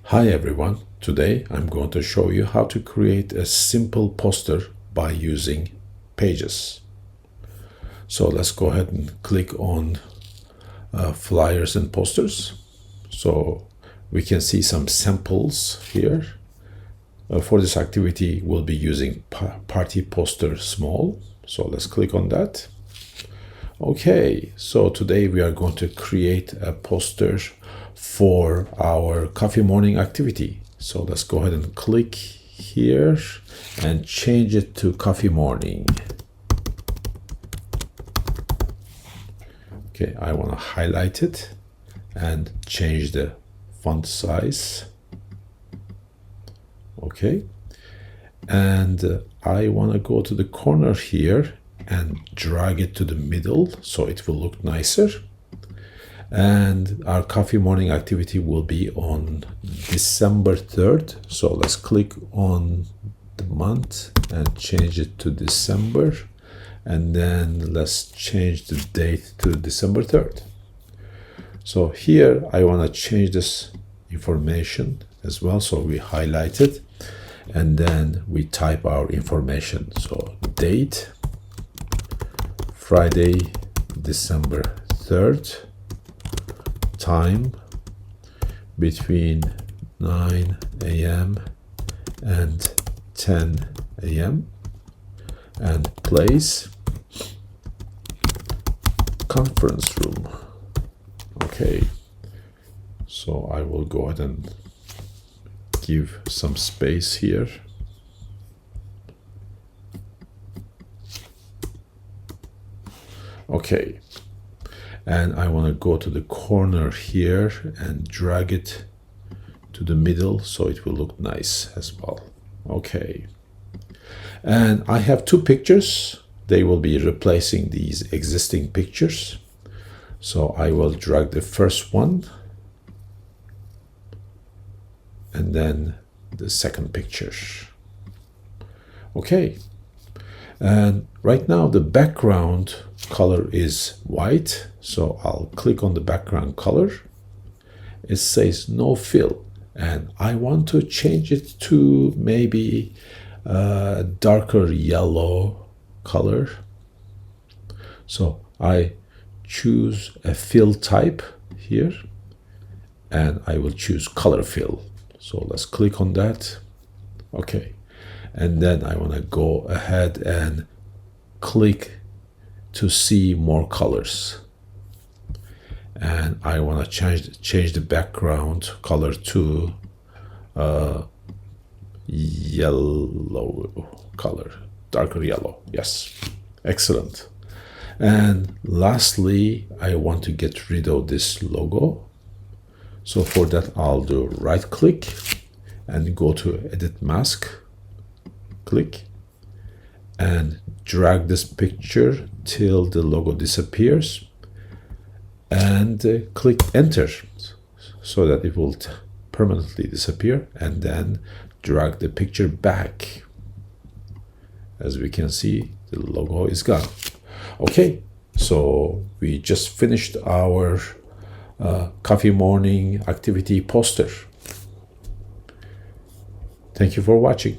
Hi everyone, today I'm going to show you how to create a simple poster by using Pages. So let's go ahead and click on flyers and posters. So we can see some samples here. For this activity, we'll be using party poster small. So let's click on that. Okay, so today we are going to create a poster for our coffee morning activity. So let's go ahead and click here and change it to coffee morning. Okay, I want to highlight it and change the font size. Okay, and I want to go to the corner here and drag it to the middle so it will look nicer. And our coffee morning activity will be on December 3rd. So let's click on the month and change it to December. And then let's change the date to December 3rd. So here I want to change this information as well. So we highlight it and then we type our information. So date, Friday, December 3rd. Time between 9 a.m. and 10 a.m. and place conference room. Okay, so I will go ahead and give some space here. Okay. And I want to go to the corner here and drag it to the middle so it will look nice as well. Okay. And I have two pictures. They will be replacing these existing pictures. So I will drag the first one and then the second picture. Okay. And right now the background color is white, so I'll click on the background color. It says no fill, and I want to change it to maybe a darker yellow color. So I choose a fill type here and I will choose color fill. So let's click on that. Okay. And then I want to go ahead and click to see more colors. And I want to change the background color to yellow color, darker yellow. Yes, excellent. And lastly, I want to get rid of this logo. So for that, I'll do right click and go to edit mask. Click and drag this picture till the logo disappears and click enter so that it will permanently disappear, and then drag the picture back. As we can see, the logo is gone. Okay, so we just finished our coffee morning activity poster. Thank you for watching.